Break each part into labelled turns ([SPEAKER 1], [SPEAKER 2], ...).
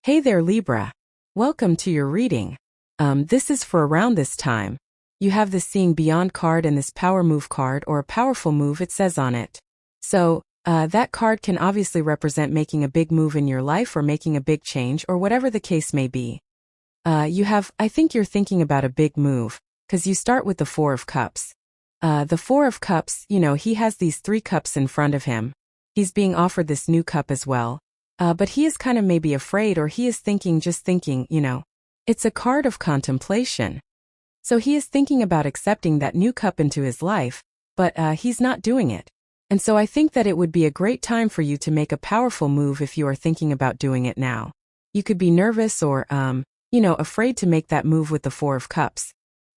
[SPEAKER 1] Hey there, Libra. Welcome to your reading. This is for around this time. You have this Seeing Beyond card and this Power Move card, or a powerful move, it says on it. So, that card can obviously represent making a big move in your life or making a big change or whatever the case may be. I think you're thinking about a big move, because you start with the Four of Cups. The Four of Cups, he has these 3 cups in front of him. He's being offered this new cup as well. But he is kind of maybe afraid, or he is thinking, it's a card of contemplation. So he is thinking about accepting that new cup into his life, but he's not doing it. And so I think that it would be a great time for you to make a powerful move if you are thinking about doing it now. You could be nervous or, afraid to make that move with the Four of Cups.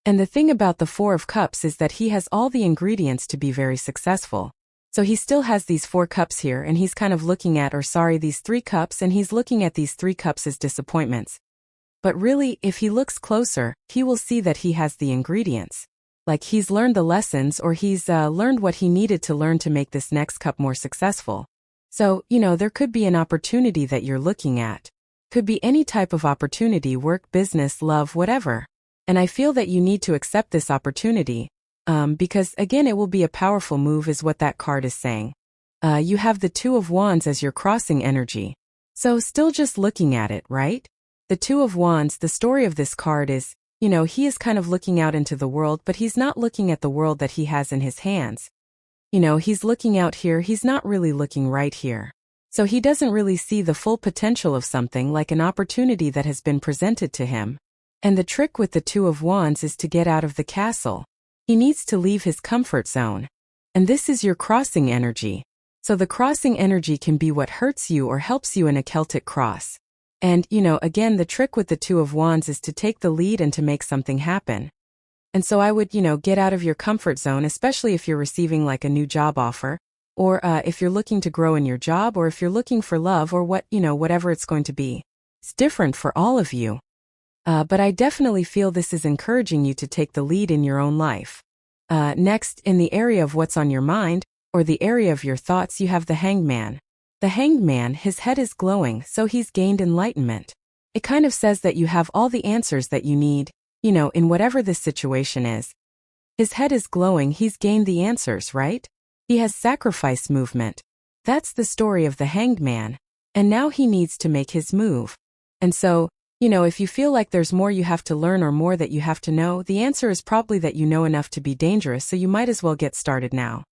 [SPEAKER 1] And the thing about the Four of Cups is that he has all the ingredients to be very successful. So he still has these 4 cups here, and he's kind of looking at, these 3 cups, and he's looking at these 3 cups as disappointments. But really, if he looks closer, he will see that he has the ingredients. Like he's learned the lessons, or he's learned what he needed to learn to make this next cup more successful. So, there could be an opportunity that you're looking at. Could be any type of opportunity, work, business, love, whatever. And I feel that you need to accept this opportunity. Because again, it will be a powerful move is what that card is saying. You have the Two of Wands as your crossing energy. So still just looking at it, right? The Two of Wands, the story of this card is, he is kind of looking out into the world, but he's not looking at the world that he has in his hands. He's looking out here, he's not really looking right here. So he doesn't really see the full potential of something like an opportunity that has been presented to him. And the trick with the Two of Wands is to get out of the castle. He needs to leave his comfort zone. And this is your crossing energy. So the crossing energy can be what hurts you or helps you in a Celtic cross. And, again, the trick with the Two of Wands is to take the lead and to make something happen. And so I would, get out of your comfort zone, especially if you're receiving like a new job offer, or if you're looking to grow in your job, or if you're looking for love, or whatever it's going to be. It's different for all of you. But I definitely feel this is encouraging you to take the lead in your own life. Next, in the area of what's on your mind, or the area of your thoughts, you have the Hanged Man. The Hanged Man, his head is glowing, so he's gained enlightenment. It kind of says that you have all the answers that you need, in whatever this situation is. His head is glowing, he's gained the answers, right? He has sacrifice movement. That's the story of the Hanged Man. And now he needs to make his move. And so, if you feel like there's more you have to learn or more that you have to know, the answer is probably that you know enough to be dangerous, so you might as well get started now.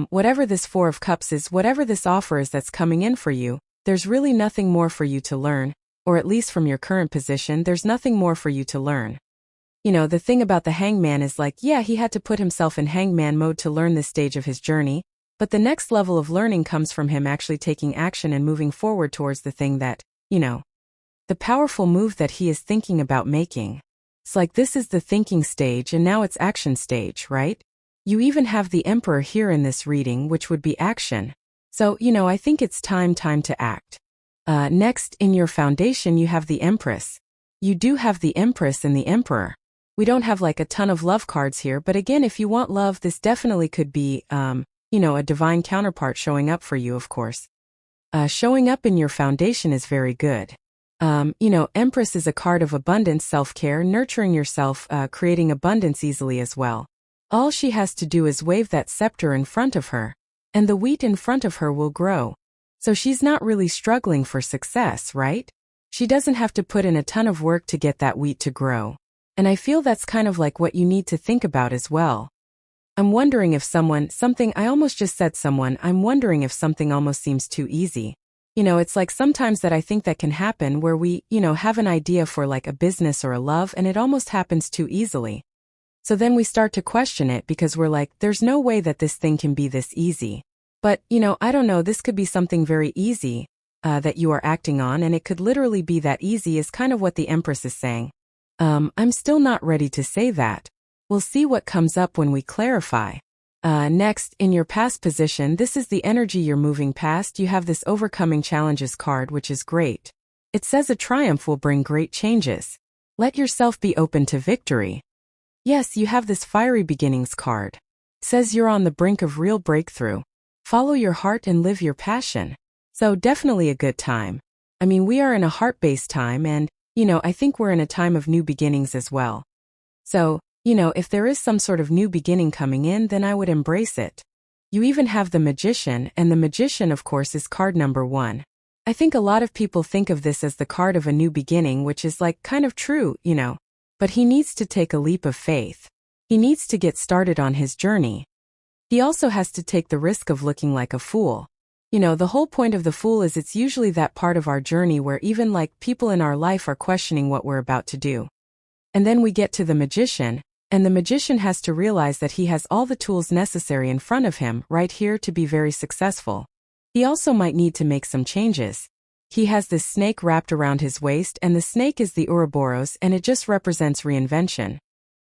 [SPEAKER 1] Whatever this Four of Cups is, whatever this offer is that's coming in for you, there's really nothing more for you to learn, or at least from your current position, there's nothing more for you to learn. The thing about the Hangman is he had to put himself in hangman mode to learn this stage of his journey, but the next level of learning comes from him actually taking action and moving forward towards the thing that, the powerful move that he is thinking about making. It's like this is the thinking stage and now it's action stage, right? You even have the Emperor here in this reading, which would be action. So, I think it's time to act. Next, in your foundation, you have the Empress. You do have the Empress and the Emperor. We don't have a ton of love cards here, but again, if you want love, this definitely could be, a divine counterpart showing up for you, of course. Showing up in your foundation is very good. Empress is a card of abundance, self-care, nurturing yourself, creating abundance easily as well. All she has to do is wave that scepter in front of her, and the wheat in front of her will grow. So she's not really struggling for success, right? She doesn't have to put in a ton of work to get that wheat to grow. And I feel that's kind of like what you need to think about as well. I'm wondering if I'm wondering if something almost seems too easy. It's like sometimes that I think that can happen where we, have an idea for a business or a love and it almost happens too easily. So then we start to question it because we're like, there's no way that this thing can be this easy. But, I don't know, this could be something very easy that you are acting on, and it could literally be that easy is kind of what the Empress is saying. I'm still not ready to say that. We'll see what comes up when we clarify. Next, in your past position, this is the energy you're moving past. You have this overcoming challenges card, which is great. It says a triumph will bring great changes. Let yourself be open to victory. Yes, you have this fiery beginnings card. It says you're on the brink of real breakthrough. Follow your heart and live your passion. So definitely a good time. I mean, we are in a heart-based time and, I think we're in a time of new beginnings as well. So, if there is some sort of new beginning coming in, then I would embrace it. You even have the Magician, and the Magician, of course, is card number 1. I think a lot of people think of this as the card of a new beginning, which is like kind of true, But he needs to take a leap of faith. He needs to get started on his journey. He also has to take the risk of looking like a fool. The whole point of the Fool is it's usually that part of our journey where even like people in our life are questioning what we're about to do. And then we get to the Magician, and the Magician has to realize that he has all the tools necessary in front of him right here to be very successful. He also might need to make some changes. He has this snake wrapped around his waist, and the snake is the Ouroboros, and it just represents reinvention.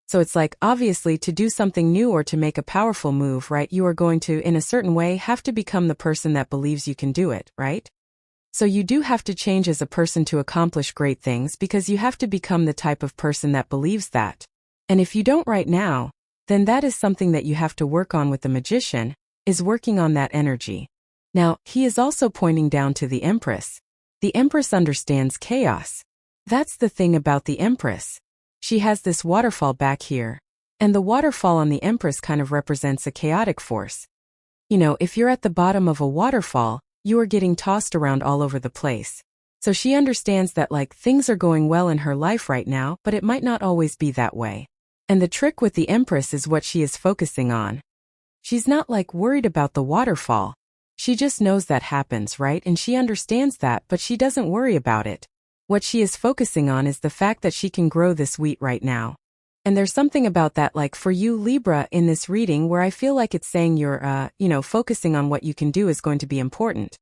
[SPEAKER 1] So it's like, obviously, to do something new or to make a powerful move, right, you are going to, in a certain way, have to become the person that believes you can do it, right? So you do have to change as a person to accomplish great things because you have to become the type of person that believes that. And if you don't right now, then that is something that you have to work on with the Magician, is working on that energy. Now, he is also pointing down to the Empress. The Empress understands chaos. That's the thing about the Empress. She has this waterfall back here, and the waterfall on the Empress kind of represents a chaotic force. If you're at the bottom of a waterfall, you are getting tossed around all over the place. So she understands that like things are going well in her life right now, but it might not always be that way. And the trick with the Empress is what she is focusing on. She's not like worried about the waterfall. She just knows that happens, right? And she understands that, but she doesn't worry about it. What she is focusing on is the fact that she can grow this wheat right now. And there's something about that like for you, Libra, in this reading where I feel like it's saying you're, focusing on what you can do is going to be important.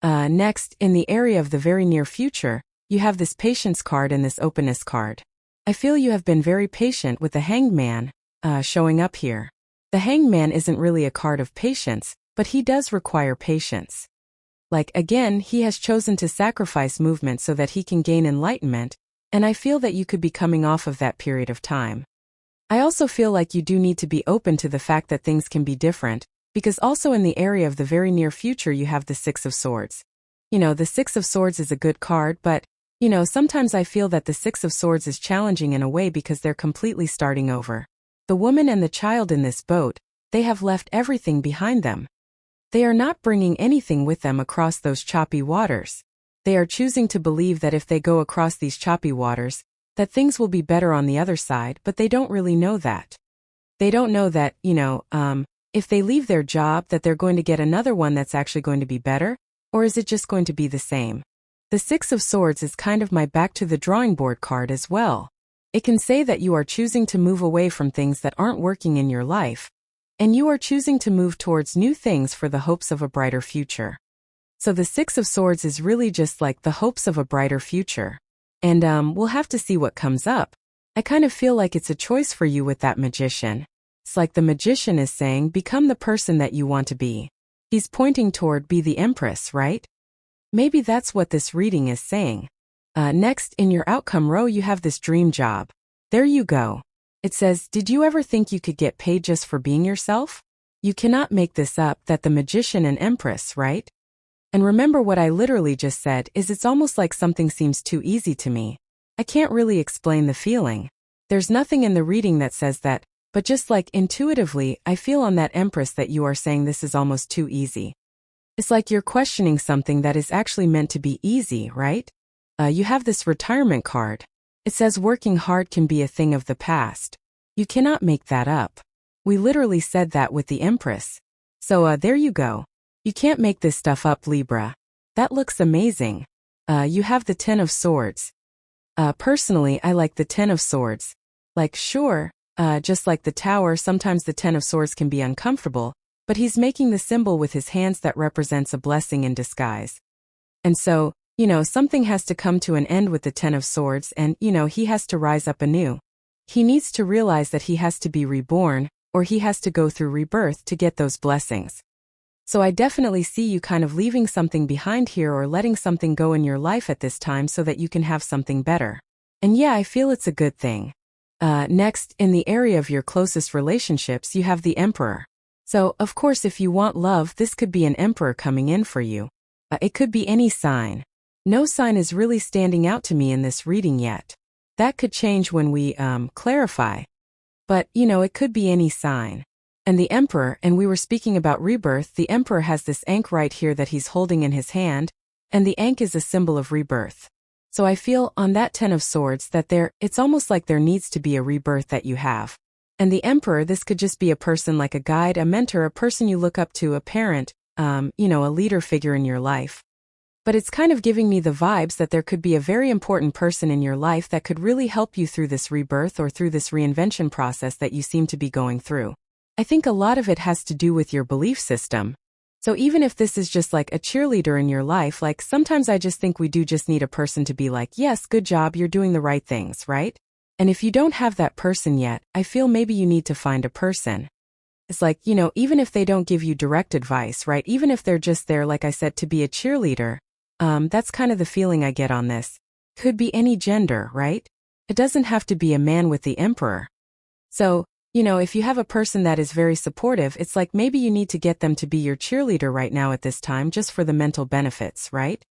[SPEAKER 1] Next, in the area of the very near future, you have this Patience card and this Openness card. I feel you have been very patient with the Hanged Man, showing up here. The Hanged Man isn't really a card of patience, but he does require patience. Like, again, he has chosen to sacrifice movement so that he can gain enlightenment, and I feel that you could be coming off of that period of time. I also feel like you do need to be open to the fact that things can be different, because also in the area of the very near future you have the Six of Swords. The Six of Swords is a good card, but, sometimes I feel that the Six of Swords is challenging in a way because they're completely starting over. The woman and the child in this boat, they have left everything behind them. They are not bringing anything with them across those choppy waters. They are choosing to believe that if they go across these choppy waters, that things will be better on the other side, but they don't really know that. They don't know that, if they leave their job, that they're going to get another one that's actually going to be better, or is it just going to be the same? The Six of Swords is kind of my back to the drawing board card as well. It can say that you are choosing to move away from things that aren't working in your life, and you are choosing to move towards new things for the hopes of a brighter future. So the Six of Swords is really just like the hopes of a brighter future. And we'll have to see what comes up. I kind of feel like it's a choice for you with that Magician. It's like the Magician is saying, become the person that you want to be. He's pointing toward be the Empress, right? Maybe that's what this reading is saying. Next, in your outcome row, you have this dream job. There you go. It says, did you ever think you could get paid just for being yourself? You cannot make this up, that the Magician and Empress, right? And remember what I literally just said is it's almost like something seems too easy to me. I can't really explain the feeling. There's nothing in the reading that says that, but just like intuitively, I feel on that Empress that you are saying this is almost too easy. It's like you're questioning something that is actually meant to be easy, right? You have this Retirement card. It says working hard can be a thing of the past. You cannot make that up. We literally said that with the Empress. So there you go. You can't make this stuff up, Libra. That looks amazing. You have the Ten of Swords. Personally, I like the Ten of Swords. Like, sure, just like the Tower, sometimes the Ten of Swords can be uncomfortable, but he's making the symbol with his hands that represents a blessing in disguise. And so, something has to come to an end with the Ten of Swords and, he has to rise up anew. He needs to realize that he has to be reborn, or he has to go through rebirth to get those blessings. So I definitely see you kind of leaving something behind here or letting something go in your life at this time so that you can have something better. And yeah, I feel it's a good thing. Next, in the area of your closest relationships, you have the Emperor. So, of course, if you want love, this could be an Emperor coming in for you. It could be any sign. No sign is really standing out to me in this reading yet. That could change when we, clarify. But, it could be any sign. And the Emperor, and we were speaking about rebirth, the Emperor has this ankh right here that he's holding in his hand, and the ankh is a symbol of rebirth. So I feel, on that Ten of Swords, that it's almost like there needs to be a rebirth that you have. And the Emperor, this could just be a person like a guide, a mentor, a person you look up to, a parent, a leader figure in your life. But it's kind of giving me the vibes that there could be a very important person in your life that could really help you through this rebirth or through this reinvention process that you seem to be going through. I think a lot of it has to do with your belief system. So even if this is just like a cheerleader in your life, like sometimes I just think we do just need a person to be like, yes, good job, you're doing the right things, right? And if you don't have that person yet, I feel maybe you need to find a person. It's like, even if they don't give you direct advice, right? Even if they're just there, like I said, to be a cheerleader, that's kind of the feeling I get on this. Could be any gender, right? It doesn't have to be a man with the Emperor. So, if you have a person that is very supportive, it's like maybe you need to get them to be your cheerleader right now at this time just for the mental benefits, right?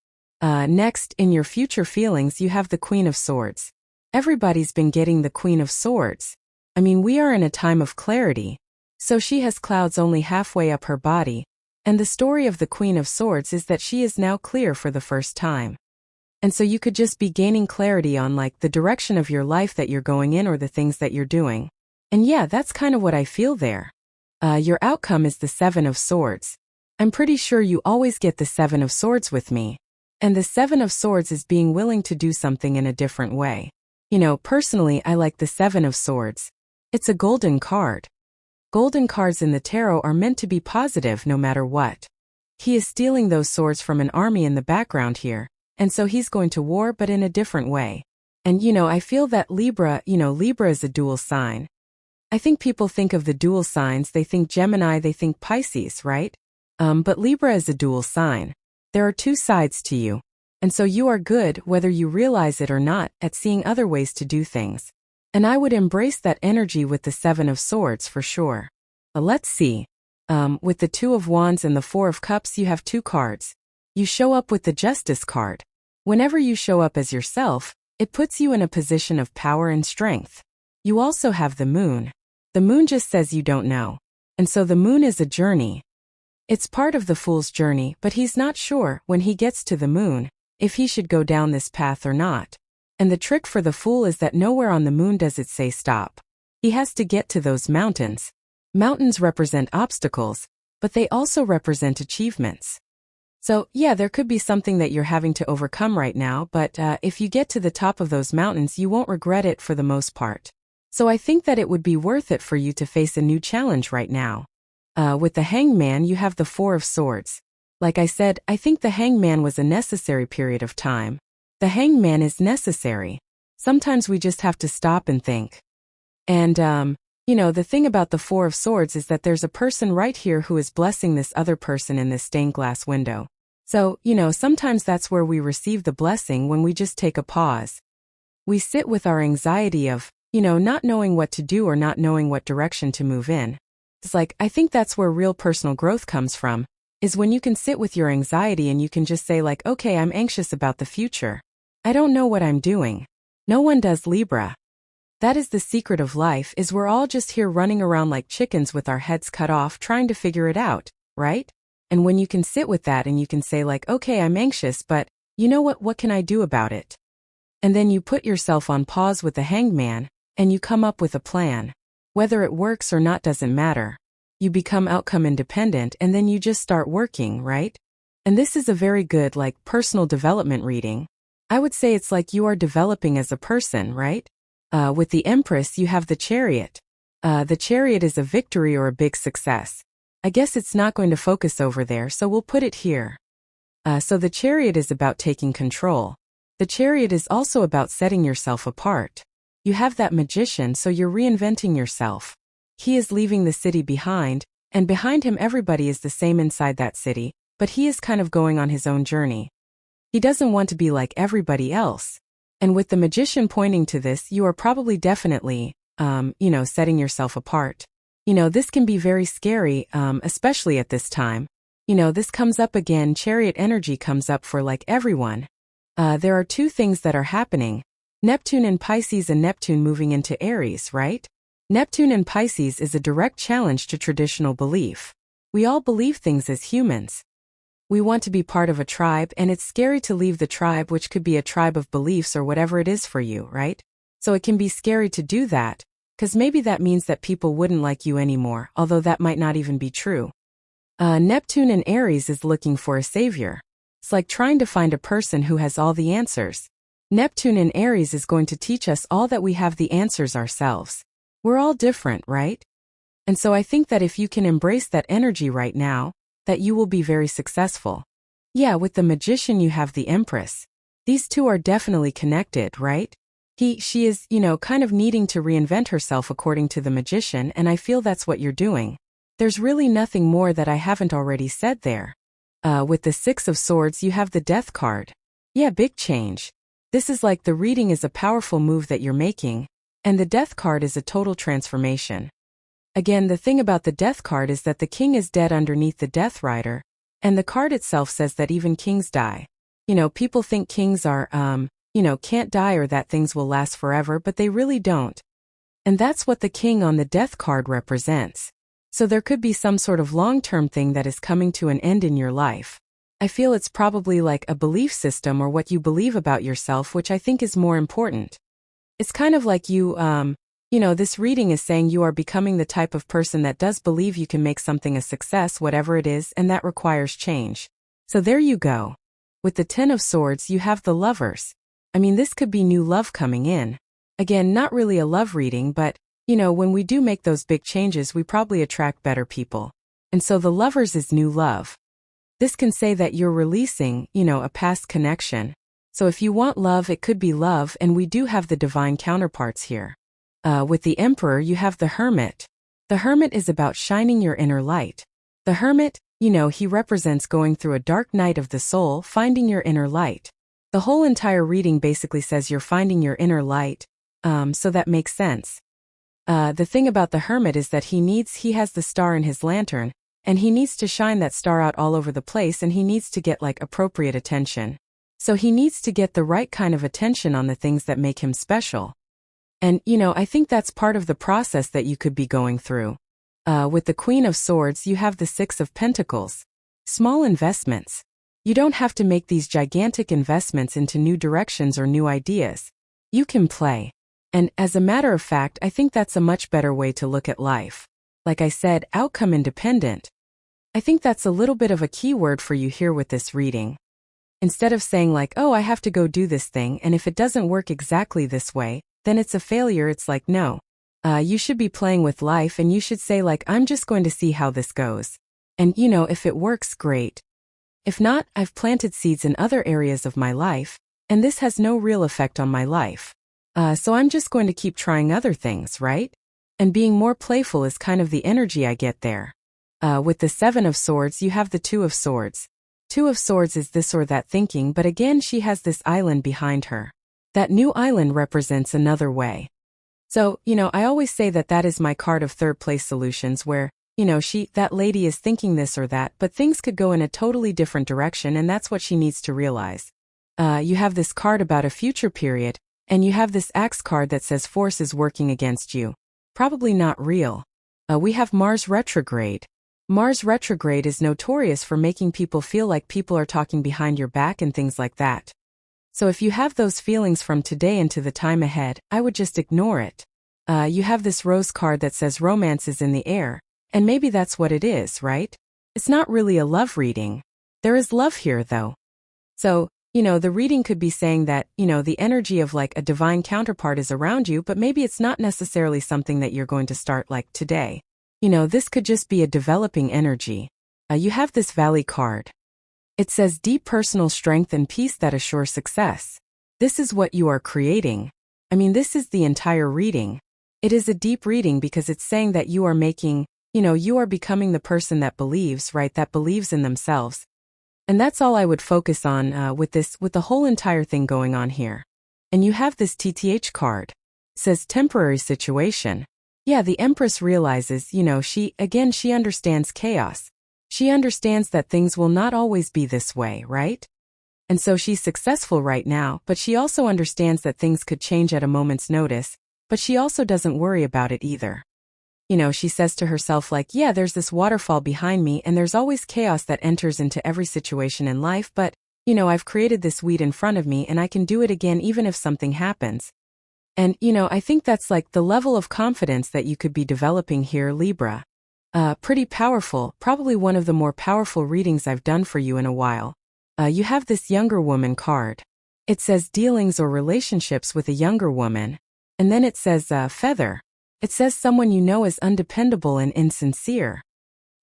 [SPEAKER 1] Next, in your future feelings, you have the Queen of Swords. Everybody's been getting the Queen of Swords. I mean, we are in a time of clarity. So she has clouds only halfway up her body, and the story of the Queen of Swords is that she is now clear for the first time. And so you could just be gaining clarity on like the direction of your life that you're going in or the things that you're doing. And yeah, that's kind of what I feel there. Your outcome is the Seven of Swords. I'm pretty sure you always get the Seven of Swords with me. And the Seven of Swords is being willing to do something in a different way. Personally, I like the Seven of Swords. It's a golden card. Golden cards in the tarot are meant to be positive no matter what. He is stealing those swords from an army in the background here, and so he's going to war but in a different way. And I feel that Libra is a dual sign. I think people think of the dual signs, they think Gemini, they think Pisces, right? But Libra is a dual sign. There are two sides to you. And so you are good, whether you realize it or not, at seeing other ways to do things. And I would embrace that energy with the Seven of Swords for sure. Let's see. With the Two of Wands and the Four of Cups, you have two cards. You show up with the Justice card. Whenever you show up as yourself, it puts you in a position of power and strength. You also have the Moon. The Moon just says you don't know. And so the Moon is a journey. It's part of the Fool's journey, but he's not sure, when he gets to the Moon, if he should go down this path or not. And the trick for the Fool is that nowhere on the Moon does it say stop. He has to get to those mountains. Mountains represent obstacles, but they also represent achievements. So, yeah, there could be something that you're having to overcome right now, but if you get to the top of those mountains, you won't regret it for the most part. So I think that it would be worth it for you to face a new challenge right now. With the Hangman, you have the Four of Swords. Like I said, I think the Hangman was a necessary period of time. The Hangman is necessary. Sometimes we just have to stop and think. And, the thing about the Four of Swords is that there's a person right here who is blessing this other person in this stained glass window. So, sometimes that's where we receive the blessing when we just take a pause. We sit with our anxiety of, not knowing what to do or not knowing what direction to move in. It's like, I think that's where real personal growth comes from, is when you can sit with your anxiety and you can just say like, okay, I'm anxious about the future. I don't know what I'm doing. No one does, Libra. That is the secret of life, is we're all just here running around like chickens with our heads cut off trying to figure it out, right? And when you can sit with that and you can say like, okay, I'm anxious, but you know what can I do about it? And then you put yourself on pause with the Hangman, and you come up with a plan. Whether it works or not doesn't matter. You become outcome independent and then you just start working, right? And this is a very good personal development reading. I would say it's like you are developing as a person, right? With the Empress, you have the Chariot. The Chariot is a victory or a big success. I guess it's not going to focus over there, so we'll put it here. So the Chariot is about taking control. The Chariot is also about setting yourself apart. You have that Magician, so you're reinventing yourself. He is leaving the city behind, and behind him everybody is the same inside that city, but he is kind of going on his own journey. He doesn't want to be like everybody else. And with the Magician pointing to this, you are probably definitely, setting yourself apart. This can be very scary, especially at this time. This comes up again, Chariot energy comes up for everyone. There are two things that are happening. Neptune in Pisces and Neptune moving into Aries, right? Neptune in Pisces is a direct challenge to traditional belief. We all believe things as humans. We want to be part of a tribe, and it's scary to leave the tribe, which could be a tribe of beliefs or whatever it is for you, right? So it can be scary to do that, because maybe that means that people wouldn't like you anymore, although that might not even be true. Neptune in Aries is looking for a savior. It's like trying to find a person who has all the answers. Neptune in Aries is going to teach us all that we have the answers ourselves. We're all different, right? And so I think that if you can embrace that energy right now, that you will be very successful. Yeah, with the Magician you have the Empress. These two are definitely connected, right? She is, kind of needing to reinvent herself according to the Magician, and I feel that's what you're doing. There's really nothing more that I haven't already said there. With the Six of Swords you have the Death card. Yeah, big change. This is like the reading is a powerful move that you're making, and the Death card is a total transformation. Again, the thing about the Death card is that the king is dead underneath the Death Rider, and the card itself says that even kings die. People think kings are, can't die or that things will last forever, but they really don't. And that's what the king on the Death card represents. So there could be some sort of long-term thing that is coming to an end in your life. I feel it's probably like a belief system or what you believe about yourself, which I think is more important. It's kind of like this reading is saying you are becoming the type of person that does believe you can make something a success, whatever it is, and that requires change. So there you go. With the Ten of Swords, you have the Lovers. This could be new love coming in. Again, not really a love reading, but, when we do make those big changes, we probably attract better people. And so the Lovers is new love. This can say that you're releasing, a past connection. So if you want love, it could be love, and we do have the divine counterparts here. With the Emperor, you have the Hermit. The Hermit is about shining your inner light. The Hermit, he represents going through a dark night of the soul, finding your inner light. The whole entire reading basically says you're finding your inner light, so that makes sense. The thing about the Hermit is that he has the star in his lantern, and he needs to shine that star out all over the place, and he needs to get appropriate attention. So he needs to get the right kind of attention on the things that make him special. And, I think that's part of the process that you could be going through. With the Queen of Swords, you have the Six of Pentacles. Small investments. You don't have to make these gigantic investments into new directions or new ideas. You can play. And as a matter of fact, I think that's a much better way to look at life. Like I said, outcome independent. I think that's a little bit of a key word for you here with this reading. Instead of saying oh, I have to go do this thing, and if it doesn't work exactly this way, then it's a failure, it's no. You should be playing with life, and you should say I'm just going to see how this goes. And if it works, great. If not, I've planted seeds in other areas of my life, and this has no real effect on my life. So I'm just going to keep trying other things, right? And being more playful is kind of the energy I get there. With the Seven of Swords, you have the Two of Swords. Two of Swords is this or that thinking, but again she has this island behind her. That new island represents another way. So, I always say that is my card of third place solutions where, that lady is thinking this or that, but things could go in a totally different direction, and that's what she needs to realize. You have this card about a future period, and you have this Axe card that says force is working against you. Probably not real. We have Mars retrograde. Mars retrograde is notorious for making people feel like people are talking behind your back and things like that. So if you have those feelings from today into the time ahead, I would just ignore it. You have this Rose card that says romance is in the air, and maybe that's what it is, right? It's not really a love reading. There is love here, though. So, the reading could be saying that, the energy of a divine counterpart is around you, but maybe it's not necessarily something that you're going to start today. This could just be a developing energy. You have this Valley card. It says deep personal strength and peace that assure success. This is what you are creating. This is the entire reading. It is a deep reading because it's saying that you are making, you are becoming the person that believes, right, that believes in themselves. And that's all I would focus on with the whole entire thing going on here. And you have this TTH card. It says temporary situation. Yeah, the Empress realizes, she understands chaos. She understands that things will not always be this way, right? And so she's successful right now, but she also understands that things could change at a moment's notice, but she also doesn't worry about it either. She says to herself like, yeah, there's this waterfall behind me and there's always chaos that enters into every situation in life, but, I've created this weed in front of me and I can do it again even if something happens. And, I think that's like the level of confidence that you could be developing here, Libra. Pretty powerful, probably one of the more powerful readings I've done for you in a while. You have this younger woman card. It says dealings or relationships with a younger woman. And then it says feather. It says someone you know is undependable and insincere.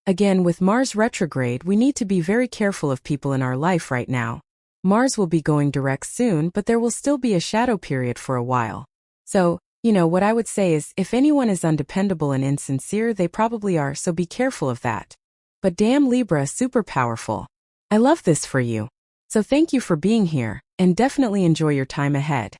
[SPEAKER 1] Again, with Mars retrograde, we need to be very careful of people in our life right now. Mars will be going direct soon, but there will still be a shadow period for a while. So, what I would say is, if anyone is undependable and insincere, they probably are, so be careful of that. But damn, Libra, super powerful. I love this for you. So thank you for being here, and definitely enjoy your time ahead.